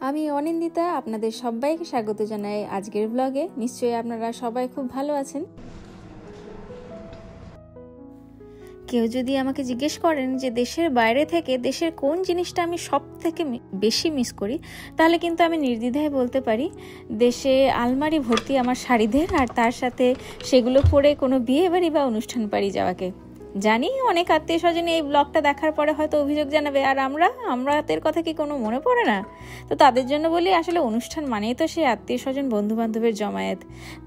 আমি অনিন্দিতা আপনাদের সবাইকে স্বাগত জানাই আজকের ব্লগে। নিশ্চয়ই আপনারা সবাই খুব ভালো আছেন। কেউ যদি আমাকে জিজ্ঞেস করেন যে দেশের বাইরে থেকে দেশের কোন জিনিসটা আমি সব থেকে বেশি মিস করি, তাহলে কিন্তু আমি নির্দ্বিধায় বলতে পারি দেশে আলমারি ভর্তি আমার শাড়িদের, আর তার সাথে সেগুলো পরে কোনো বিয়ে বাড়ি বা অনুষ্ঠান বাড়ি যাওয়াকে। জানি অনেক আত্মীয় স্বজন এই ব্লগটা দেখার পরে হয়তো অভিযোগ জানাবে, আর আমরাদের কথা কি কোনো মনে পড়ে না? তো তাদের জন্য বলি, আসলে অনুষ্ঠান মানেই তো সেই আত্মীয় স্বজন বন্ধু বান্ধবের জমায়েত।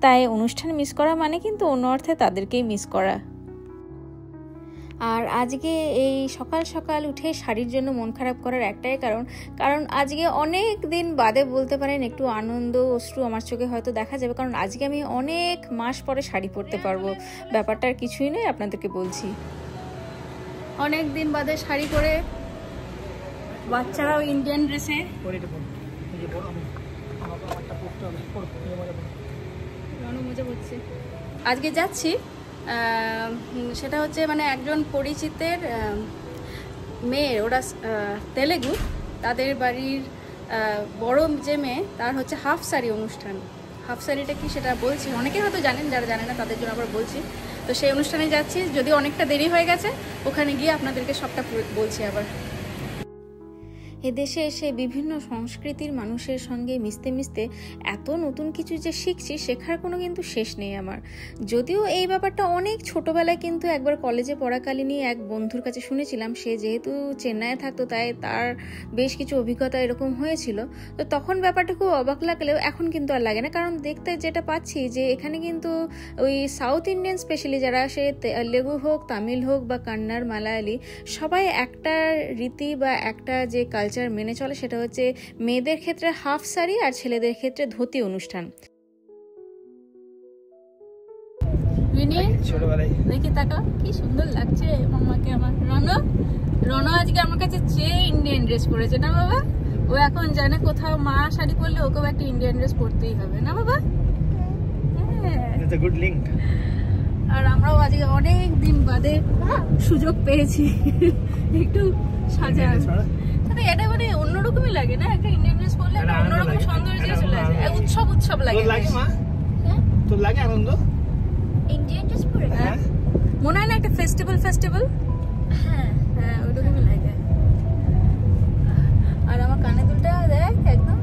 তাই অনুষ্ঠান মিস করা মানে কিন্তু অন্য অর্থে তাদেরকেই মিস করা। আর আজকে এই সকাল সকাল উঠে শাড়ির জন্য মন খারাপ করার একটাই কারণ আজকে অনেক দিন বাদে বলতে পারেন একটু আনন্দ অশ্রু আমার চোখে হয়তো দেখা যাবে, কারণ আজকে আমি অনেক মাস পরে শাড়ি পরতে পারবো। ব্যাপারটা আর কিছুই নয়, আপনাদেরকে বলছি। অনেক দিন বাদে শাড়ি পরে, বাচ্চারাও ইন্ডিয়ান ড্রেসে। মজা করছে। আজকে যাচ্ছি, সেটা হচ্ছে মানে একজন পরিচিতের মেয়ের, ওরা তেলেগু, তাদের বাড়ির বড় যে মেয়ে, তার হচ্ছে হাফ শাড়ি অনুষ্ঠান। হাফ শাড়িটা কি সেটা বলছি, অনেকে হয়তো জানেন, যারা জানে না তাদের জন্য আবার বলছি। তো সেই অনুষ্ঠানে যাচ্ছি, যদি অনেকটা দেরি হয়ে গেছে, ওখানে গিয়ে আপনাদেরকে সবটা বলছি। আবার এদেশে এসে বিভিন্ন সংস্কৃতির মানুষের সঙ্গে মিশতে মিশতে এত নতুন কিছু যে শিখছি, শেখার কোনো কিন্তু শেষ নেই আমার। যদিও এই ব্যাপারটা অনেক ছোটবেলায় কিন্তু একবার কলেজে পড়াকালীনই এক বন্ধুর কাছে শুনেছিলাম। সে যেহেতু চেন্নাইয়ে থাকতো, তাই তার বেশ কিছু অভিজ্ঞতা এরকম হয়েছিল। তো তখন ব্যাপারটা খুব অবাক লাগলেও এখন কিন্তু আর লাগে না, কারণ দেখতে যেটা পাচ্ছি যে এখানে কিন্তু ওই সাউথ ইন্ডিয়ান স্পেশালি যারা, সে তেলেগু হোক, তামিল হোক বা কন্নড়, মালায়ালি, সবাই একটা রীতি বা একটা যে কালচার মেনে চলে, সেটা হচ্ছে মেয়েদের ক্ষেত্রে হাফ শাড়ি আর ছেলেদের ক্ষেত্রে ধুতি অনুষ্ঠান। দেখি তাকা, কি সুন্দর লাগছে মামাকে আমার। রনো আজকে আমার কাছে চেয়ে ইন্ডিয়ান ড্রেস পরেছে না বাবা? ও এখন জানে কোথাও মা শাড়ি পরলে ওকেও একটা ইন্ডিয়ান ড্রেস পরতেই হবে, না বাবা? আর আমরাও আজকে অনেক দিন বাদে সুযোগ পেয়েছি একটু সাজা। এটা মানে অন্যরকমই লাগে না, একটা ইন্ডিয়ান ড্রেস পরলে একটা অন্যরকম সৌন্দর্য চলে আসে, উৎসব লাগে। তোর লাগে আনন্দ ইন্ডিয়ান ড্রেস পরে? হ্যাঁ, মনে হয় না একটা ফেস্টিভ্যাল। হ্যাঁ হ্যাঁ, ওইরকমই লাগে। আর আমার কানে দুলটা দেখ, একদম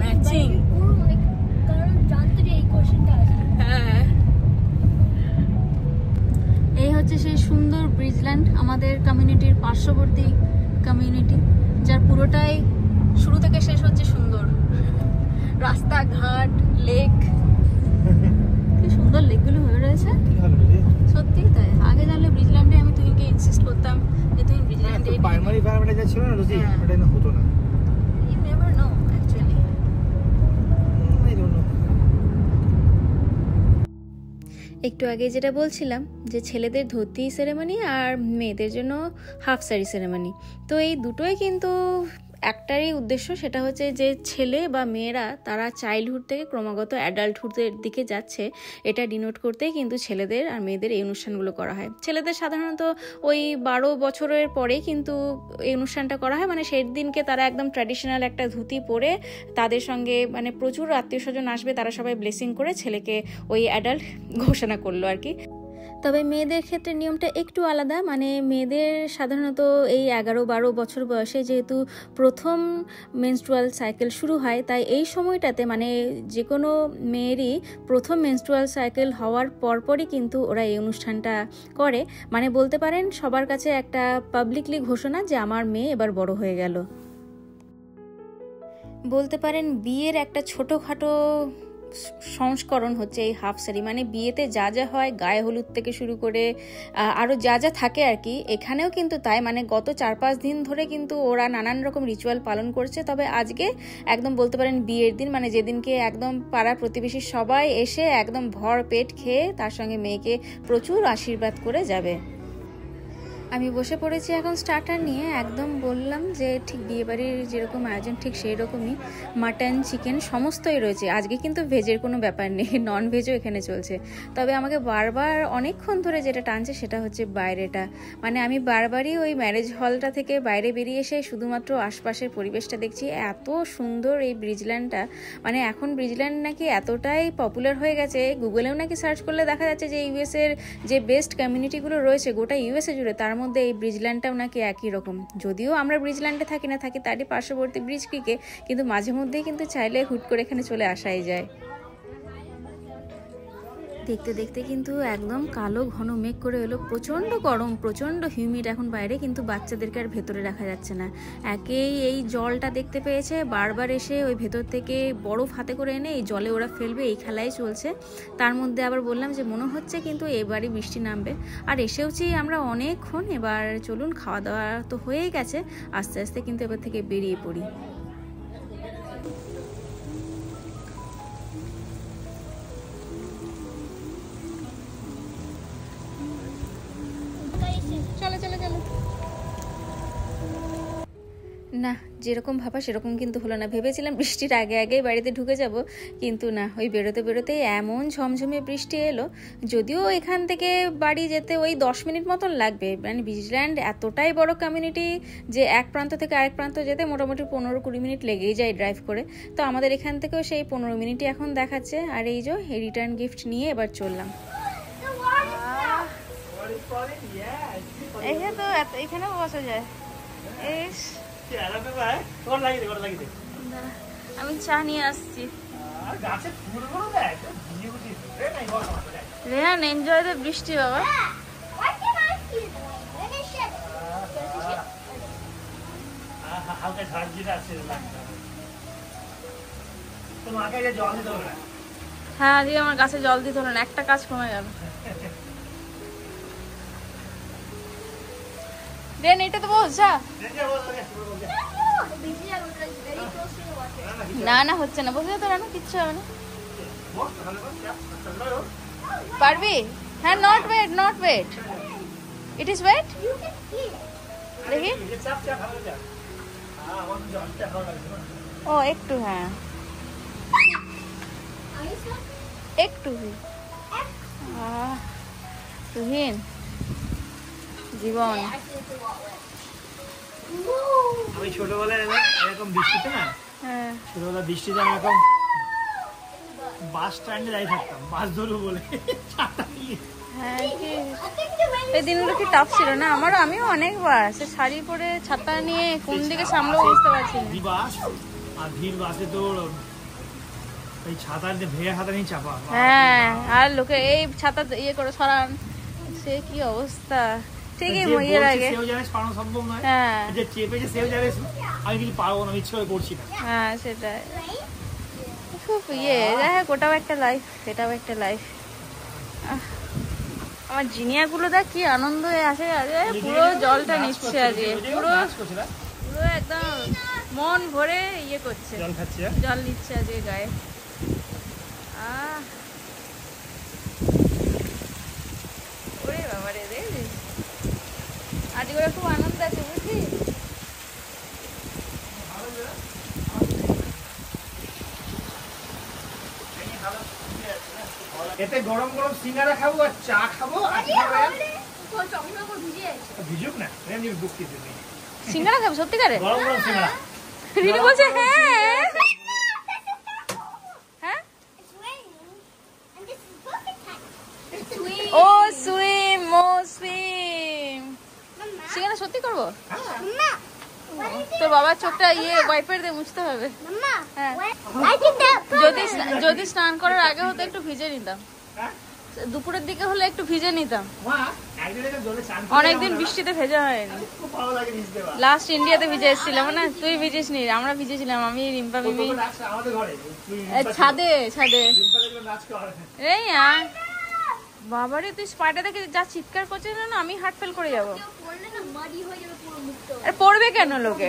ম্যাচিং। কারণ জানতে এই কোশ্চেনটা আছে। হ্যাঁ, এই হচ্ছে সেই সুন্দর ব্রিজল্যান্ড, আমাদের কমিউনিটির পার্শ্ববর্তী কমিউনিটি, যার পুরোটাই শুরু থেকে শেষ হচ্ছে সুন্দর রাস্তাঘাট, লেক। কি সুন্দর লেকগুলো হয়ে রয়েছে, সত্যি তাই। আগে জানলে ব্রিজল্যান্ডে আমি তুমিকে ইনসিস্ট করতাম যে তুমি ব্রিজল্যান্ডে। প্রাইমারি ফার্মেটা যা ছিল না রোজি, ওটা না হতো না। You never know actually. একটু আগে যেটা বলছিলাম যে ছেলেদের ধুতি সেরেমনি আর মেয়েদের জন্য হাফ শাড়ি সেরেমনি, তো এই দুটোই কিন্তু একটারই উদ্দেশ্য, সেটা হচ্ছে যে ছেলে বা মেয়েরা তারা চাইল্ডহুড থেকে ক্রমাগত অ্যাডাল্টহুডের দিকে যাচ্ছে, এটা ডিনোট করতেই কিন্তু ছেলেদের আর মেয়েদের এই অনুষ্ঠানগুলো করা হয়। ছেলেদের সাধারণত ওই 12 বছরের পরে কিন্তু এই অনুষ্ঠানটা করা হয়, মানে সেই দিনকে তারা একদম ট্র্যাডিশনাল একটা ধুতি পরে, তাদের সঙ্গে মানে প্রচুর আত্মীয় স্বজন আসবে, তারা সবাই ব্লেসিং করে ছেলেকে ওই অ্যাডাল্ট ঘোষণা করলো আর কি। তবে মেয়েদের ক্ষেত্রে নিয়মটা একটু আলাদা, মানে মেয়েদের সাধারণত এই 11-12 বছর বয়সে যেহেতু প্রথম মেনস্ট্রুয়াল সাইকেল শুরু হয়, তাই এই সময়টাতে মানে যে কোনো মেয়েরই প্রথম মেনস্ট্রুয়াল সাইকেল হওয়ার পরপরই কিন্তু ওরা এই অনুষ্ঠানটা করে। মানে বলতে পারেন সবার কাছে একটা পাবলিকলি ঘোষণা যে আমার মেয়ে এবার বড় হয়ে গেল। বলতে পারেন বিয়ের একটা ছোটোখাটো সংস্করণ হচ্ছে এই হাফ শাড়ি। মানে বিয়েতে যা যা হয়, গায়ে হলুদ থেকে শুরু করে আরও যা যা থাকে আর কি, এখানেও কিন্তু তাই। মানে গত 4-5 দিন ধরে কিন্তু ওরা নানান রকম রিচুয়াল পালন করছে। তবে আজকে একদম বলতে পারেন বিয়ের দিন, মানে যেদিনকে একদম পাড়া প্রতিবেশী সবাই এসে একদম ভর পেট খেয়ে তার সঙ্গে মেয়েকে প্রচুর আশীর্বাদ করে যাবে। আমি বসে পড়েছি এখন স্টার্টার নিয়ে। একদম বললাম যে ঠিক বিয়েবাড়ির যেরকম আয়োজন ঠিক সেই রকমই, মাটন চিকেন সমস্তই রয়েছে। আজকে কিন্তু ভেজের কোনো ব্যাপার নেই, নন ভেজও এখানে চলছে। তবে আমাকে বারবার অনেকক্ষণ ধরে যেটা টানছে সেটা হচ্ছে বাইরেটা। মানে আমি বারবারই ওই ম্যারেজ হলটা থেকে বাইরে বেরিয়ে এসে শুধুমাত্র আশপাশের পরিবেশটা দেখছি। এত সুন্দর এই ব্রিজল্যান্ডটা, মানে এখন ব্রিজল্যান্ড নাকি এতটাই পপুলার হয়ে গেছে, গুগলেও নাকি সার্চ করলে দেখা যাচ্ছে যে ইউএসের যে বেস্ট কমিউনিটিগুলো রয়েছে গোটা ইউএসএ জুড়ে, তার মধ্যে এই ব্রিজল্যান্ডটাও নাকি একই রকম। যদিও আমরা ব্রিজল্যান্ডে থাকি না, থাকি তারই পার্শ্ববর্তী ব্রিজ ক্রিকে, কিন্তু মাঝে মধ্যেই কিন্তু চাইলে হুট করে এখানে চলে আসাই যায়। দেখতে দেখতে কিন্তু একদম কালো ঘন মেঘ করে এলো, প্রচণ্ড গরম, প্রচণ্ড হিউমিড এখন বাইরে, কিন্তু বাচ্চাদেরকে আর ভেতরে রাখা যাচ্ছে না। একেই এই জলটা দেখতে পেয়েছে, বারবার এসে ওই ভেতর থেকে বরফ হাতে করে এনে এই জলে ওরা ফেলবে, এই খেলাই চলছে। তার মধ্যে আবার বললাম যে মনে হচ্ছে কিন্তু এবারই বৃষ্টি নামবে। আর এসেওছি আমরা অনেকক্ষণ, এবার চলুন, খাওয়া দাওয়া তো হয়েই গেছে, আস্তে আস্তে কিন্তু এবার থেকে বেরিয়ে পড়ি। না, যেরকম ভাবা সেরকম কিন্তু হলো না। ভেবেছিলাম বৃষ্টির আগে আগেই বাড়িতে ঢুকে যাব, কিন্তু না, ওই বেরোতে বেরোতেই এমন ঝমঝমে বৃষ্টি এলো। যদিও এখান থেকে বাড়ি যেতে ওই 10 মিনিট মতন লাগবে। মানে ব্রিজল্যান্ড এতটাই বড় কমিউনিটি যে এক প্রান্ত থেকে আরেক প্রান্ত যেতে মোটামুটি 15-20 মিনিট লেগেই যায় ড্রাইভ করে। তো আমাদের এখান থেকেও সেই 15 মিনিটই এখন দেখাচ্ছে। আর এই যে এই রিটার্ন গিফট নিয়ে এবার চললাম। এই তো এখানেও বসা যায়। আমি চা নিয়ে আসছি। রেহান, এনজয় দ্য বৃষ্টি বাবা। হ্যাঁ, আজকে আমার গাছে জল দিতে হলো না, একটা কাজ কমে গেল। রেন, এটা তো বলছা না না হচ্ছে না, বসে তো না, কিচ্ছু হবে না, পারবি। হ্যাঁ, not wait, not wait, it is wait. দেখি, ও একটু, হ্যাঁ একটু। তুহিন জীবন, আমি ছোটবেলায় এরকম বৃষ্টিতে না, ছোটবেলা বৃষ্টিতে আমি এরকম বাস স্ট্যান্ডে দাঁড়িয়ে থাকতাম, বাস ধরবো বলে ছাতা নিয়ে। হ্যাঁ, এই দিনগুলো কি টাফ ছিল না আমারও। আমিও অনেকবার সে শাড়ি পরে ছাতা নিয়ে কোন দিকে সামলাবো বুঝতে পারছি না। বাস আর ভিড় বাসে তো এই ছাতা ভেড়া ছাতা নিয়ে চাপা। হ্যাঁ, আর লোকে এই ছাতা ইয়ে করে সরান, সে কি অবস্থা। ঠিকই, ইয়ের আগে সেও জানে সরানো সম্ভব নয়, যে চেপেছে সেও জানে আমি কিছু পারবো না, ইচ্ছে করে করছি না। হ্যাঁ, সেটাই। খুব ইয়ে, যাই হোক, ওটাও একটা লাইফ, এটাও একটা লাইফ। আমার জিনিয়াগুলো দেখ কি আনন্দ হয়ে আসে, আজকে পুরো জলটা নিচ্ছে, আজকে পুরো পুরো একদম মন ভরে ইয়ে করছে, জল নিচ্ছে আজকে গায়ে। ওরে বাবা রে, আজকে ওরা খুব আনন্দ আছে, বুঝলি। এতে গরম গরম সিঙ্গারা খাবো আর চা খাবো, আর ভিজুক না, সিঙ্গারা খাবো সত্যিকারে, গরম গরম সিঙ্গারা। রিনি বলছে হ্যাঁ হ্যাঁ। ও সুইম, ও সুইম, সিঙ্গারা সত্যি করবো। তোর বাবার চোখটা ইয়ে ওয়াইপার দিয়ে মুছতে হবে। যদি স্নান করার আগে হতো একটু ভিজে নিতাম, দুপুরের দিকে হলে একটু ভিজে নিতাম। অনেকদিন বৃষ্টিতে ভেজা হয়নি, লাস্ট ইন্ডিয়াতে ভিজে এসেছিলাম না, তুই ভিজিস নি, আমরা ভিজেছিলাম, আমি রিম্পা মিমি ছাদে ছাদে। এই বাবারে, তুই স্পাইডার দেখে যা চিৎকার করছিস না, আমি হার্ট ফেল করে যাবো। পড়বে কেন লোকে,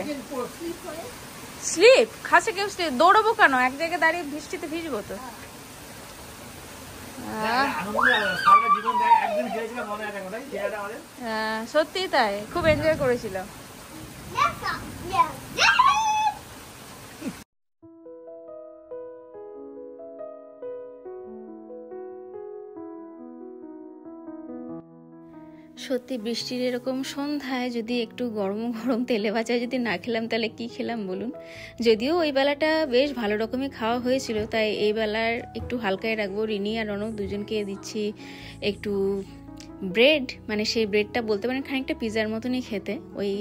স্লিপ খাসে কেউ, দৌড়বো কেন, এক জায়গায় দাঁড়িয়ে বৃষ্টিতে ভিজবো তো। সত্যি তাই, খুব এনজয় করেছিলাম। সত্যি বৃষ্টির এরকম সন্ধ্যায় যদি একটু গরম গরম তেলে ভাজা যদি না খেলাম তাহলে কি খেলাম বলুন। যদিও ওই বেলাটা বেশ ভালো রকমই খাওয়া হয়েছিল, তাই এই বেলার একটু হালকায় রাখবো। রিনি আর রনক দুজনকে দিচ্ছি একটু ব্রেড, মানে সেই ব্রেডটা বলতে পারেন খানিকটা পিজার মতনই খেতে, ওই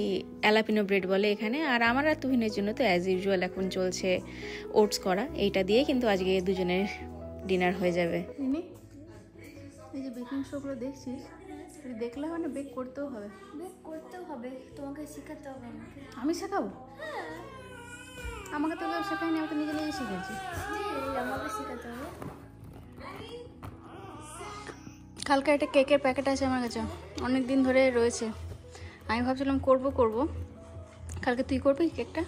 অ্যালাপিনো ব্রেড বলে এখানে। আর আমার আর তুহিনের জন্য তো অ্যাজ ইউজুয়াল এখন চলছে ওটস করা, এইটা দিয়ে কিন্তু আজকে দুজনের ডিনার হয়ে যাবে। এই যে বেকিং শোগুলো দেখছিস, দেখলে হয় না, বেক করতেও হবে। বেক করতেও হবে, তোমাকে শেখাতে হবে। আমি শেখাবো? আমাকে তো কেউ শেখায়নি, আমি তো নিজে নিজে শিখেছি। আমাকে শেখাতে হবে। কালকে একটা কেকের প্যাকেট আছে আমার কাছে, অনেক দিন ধরে রয়েছে। আমি ভাবছিলাম করব। কালকে তুই করবি কেকটা?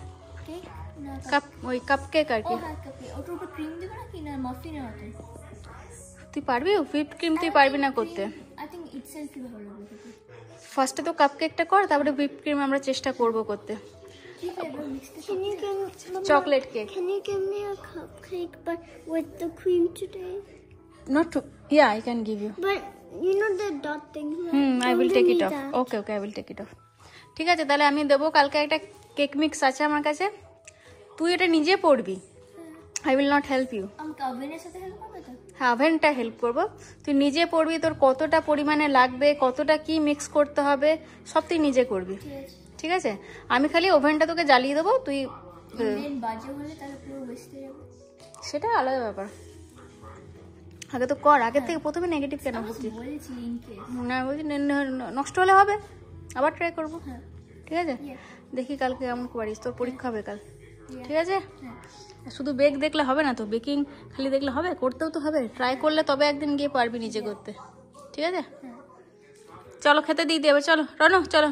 কেক না কাপ, ওই কাপ কেক আর কি। হ্যাঁ কাপে। ওটার উপর ক্রিম দেবে নাকি না মাফিনের মতো? তুই পারবি? হুইপ ক্রিম তুই পারবি না করতে। আই থিংক ইটসেলফই ভালো লাগবে। ফার্স্টে তো কাপ কেকটা কর, তারপরে হুইপ ক্রিম আমরা চেষ্টা করব করতে। কি flavour mixed? Chocolate cake. Can you give me a cupcake but with the cream today? Not to, yeah, I can give you. But you know the dot thing? I will take it off. Okay, I will take it off. ঠিক আছে, তাহলে আমি দেবো। কালকে একটা cake mix আছে আমার কাছে, তুই এটা নিজে পড়বি। I will not help you. আমাকে ওভেনের সাথে হেল্প করবে তো? হ্যাঁ, ওভেনটা হেল্প করবো, তুই নিজে পড়বি। তোর কতটা পরিমাণে লাগবে, কতটা কি মিক্স করতে হবে, সব তুই নিজে করবি। ঠিক আছে, আমি খালি ওভেনটা তোকে জ্বালিয়ে দেবো, তুই বাজে হলে তাহলে পুরো ওয়েস্ট হয়ে যাবে। সেটা আলাদা ব্যাপার। আগে তো কর, আগের থেকে প্রথমে নেগেটিভ কেন বলছিস? বলেছি ইনকেস না বলছি নষ্ট হলে হবে, আবার ট্রাই করবো। ঠিক আছে, দেখি কালকে কেমন পারিস, তোর পরীক্ষা হবে কাল। ঠিক আছে, শুধু বেক দেখলে হবে না তো, বেকিং খালি দেখলে হবে, করতেও তো হবে। ট্রাই করলে তবে একদিন গিয়ে পারবি নিজে করতে। ঠিক আছে, চলো খেতে দিয়ে দেবে। চলো রনো, চলো।